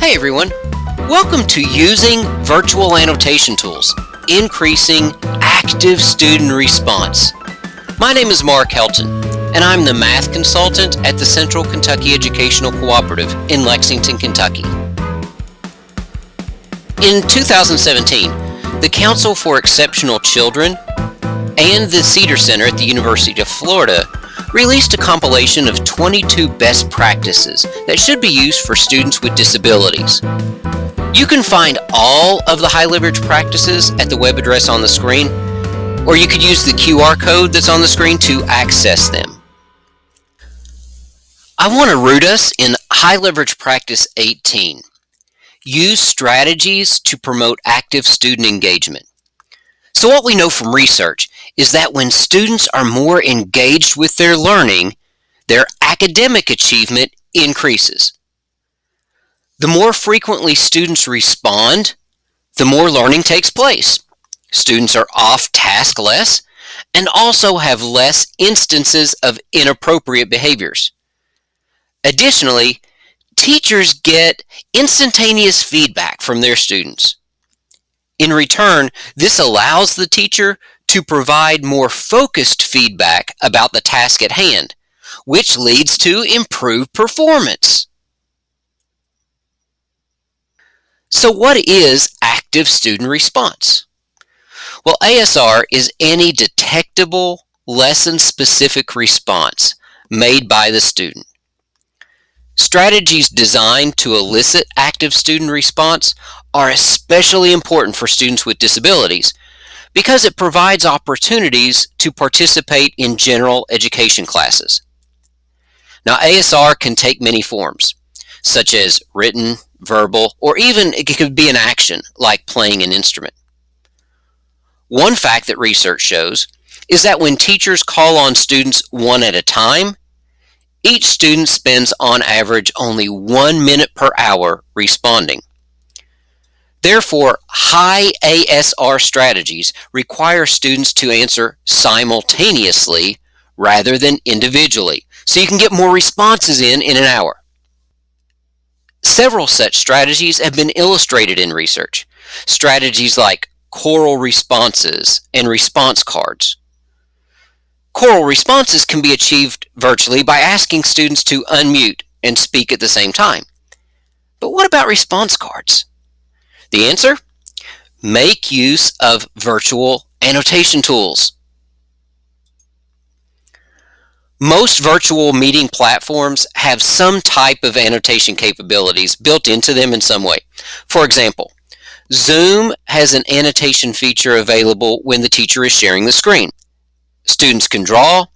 Hey everyone, welcome to Using Virtual Annotation Tools, Increasing Active Student Response. My name is Mark Helton, and I'm the Math Consultant at the Central Kentucky Educational Cooperative in Lexington, Kentucky. In 2017, the Council for Exceptional Children and the Cedar Center at the University of Florida released a compilation of 22 best practices that should be used for students with disabilities. You can find all of the high leverage practices at the web address on the screen, or you could use the QR code that's on the screen to access them. I want to root us in high leverage practice 18. Use strategies to promote active student engagement. So what we know from research is that when students are more engaged with their learning, their academic achievement increases. The more frequently students respond, the more learning takes place. Students are off task less and also have less instances of inappropriate behaviors. Additionally, teachers get instantaneous feedback from their students. In return, this allows the teacher to provide more focused feedback about the task at hand, which leads to improved performance. So what is active student response? Well, ASR is any detectable lesson-specific response made by the student. Strategies designed to elicit active student response are especially important for students with disabilities because it provides opportunities to participate in general education classes. Now, ASR can take many forms, such as written, verbal, or even it could be an action like playing an instrument. One fact that research shows is that when teachers call on students one at a time, each student spends on average only 1 minute per hour responding. Therefore, high ASR strategies require students to answer simultaneously rather than individually, so you can get more responses in an hour. Several such strategies have been illustrated in research. Strategies like choral responses and response cards. Choral responses can be achieved virtually by asking students to unmute and speak at the same time. But what about response cards? The answer? Make use of virtual annotation tools. Most virtual meeting platforms have some type of annotation capabilities built into them in some way. For example, Zoom has an annotation feature available when the teacher is sharing the screen. Students can draw,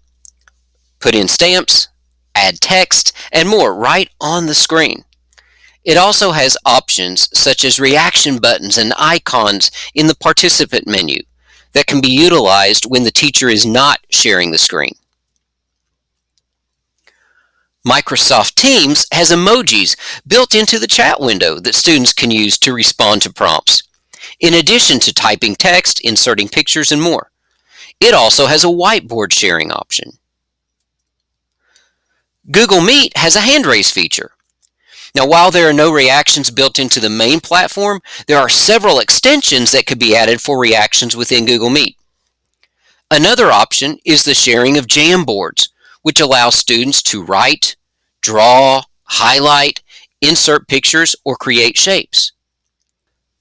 put in stamps, add text, and more right on the screen. It also has options such as reaction buttons and icons in the participant menu that can be utilized when the teacher is not sharing the screen. Microsoft Teams has emojis built into the chat window that students can use to respond to prompts, in addition to typing text, inserting pictures, and more. It also has a whiteboard sharing option. Google Meet has a hand raise feature. Now, while there are no reactions built into the main platform, there are several extensions that could be added for reactions within Google Meet. Another option is the sharing of Jamboards, which allows students to write, draw, highlight, insert pictures, or create shapes.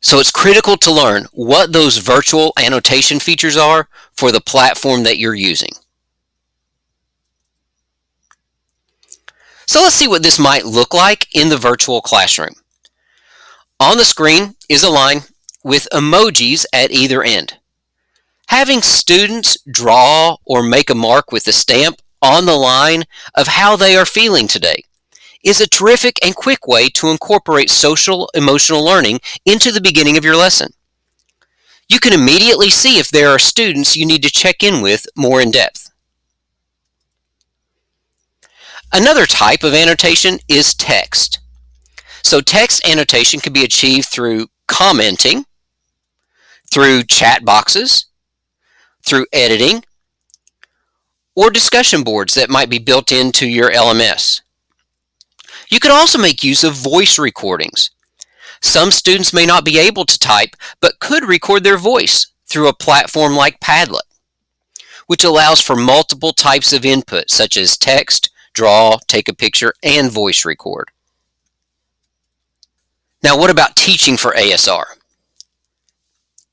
So it's critical to learn what those virtual annotation features are for the platform that you're using. So let's see what this might look like in the virtual classroom. On the screen is a line with emojis at either end. Having students draw or make a mark with a stamp on the line of how they are feeling today is a terrific and quick way to incorporate social emotional learning into the beginning of your lesson. You can immediately see if there are students you need to check in with more in depth. Another type of annotation is text. So text annotation can be achieved through commenting, through chat boxes, through editing, or discussion boards that might be built into your LMS. You could also make use of voice recordings. Some students may not be able to type, but could record their voice through a platform like Padlet, which allows for multiple types of input, such as text, draw, take a picture, and voice record. Now, what about teaching for ASR?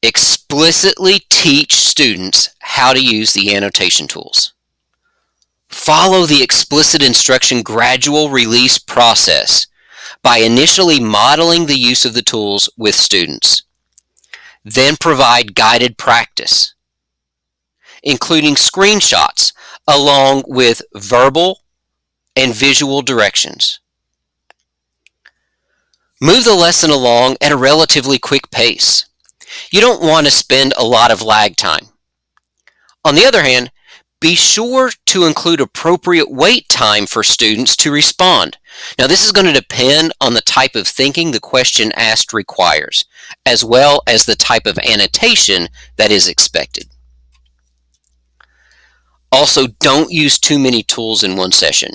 Explicitly teach students how to use the annotation tools. Follow the explicit instruction gradual release process by initially modeling the use of the tools with students. Then provide guided practice, including screenshots along with verbal and visual directions. Move the lesson along at a relatively quick pace. You don't want to spend a lot of lag time. On the other hand, be sure to include appropriate wait time for students to respond. Now, this is going to depend on the type of thinking the question asked requires, as well as the type of annotation that is expected. Also, don't use too many tools in one session.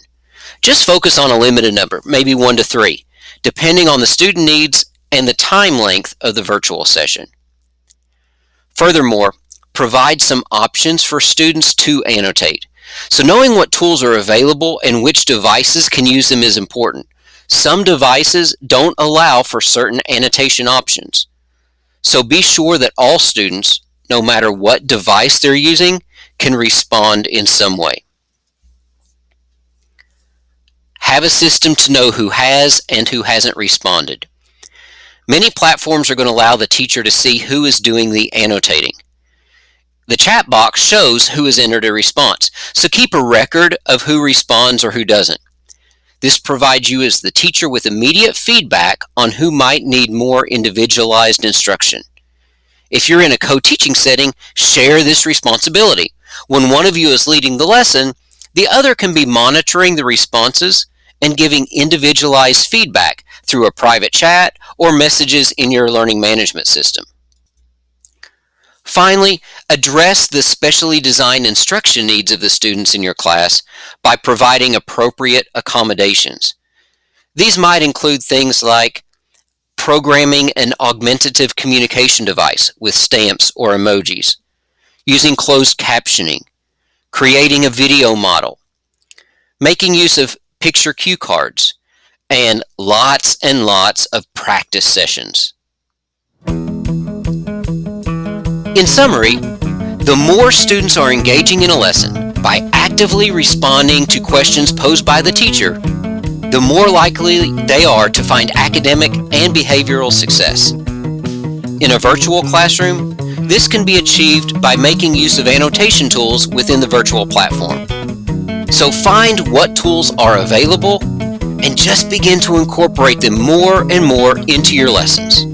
Just focus on a limited number, maybe 1 to 3, depending on the student needs and the time length of the virtual session. Furthermore, provide some options for students to annotate. So knowing what tools are available and which devices can use them is important. Some devices don't allow for certain annotation options. So be sure that all students, no matter what device they're using, can respond in some way. Have a system to know who has and who hasn't responded. Many platforms are going to allow the teacher to see who is doing the annotating. The chat box shows who has entered a response, so keep a record of who responds or who doesn't. This provides you as the teacher with immediate feedback on who might need more individualized instruction. If you're in a co-teaching setting, share this responsibility. When one of you is leading the lesson, the other can be monitoring the responses and giving individualized feedback through a private chat or messages in your learning management system. Finally, address the specially designed instruction needs of the students in your class by providing appropriate accommodations. These might include things like programming an augmentative communication device with stamps or emojis, using closed captioning, creating a video model, making use of picture cue cards, and lots of practice sessions. In summary, the more students are engaging in a lesson by actively responding to questions posed by the teacher, the more likely they are to find academic and behavioral success. In a virtual classroom, this can be achieved by making use of annotation tools within the virtual platform. So find what tools are available and just begin to incorporate them more and more into your lessons.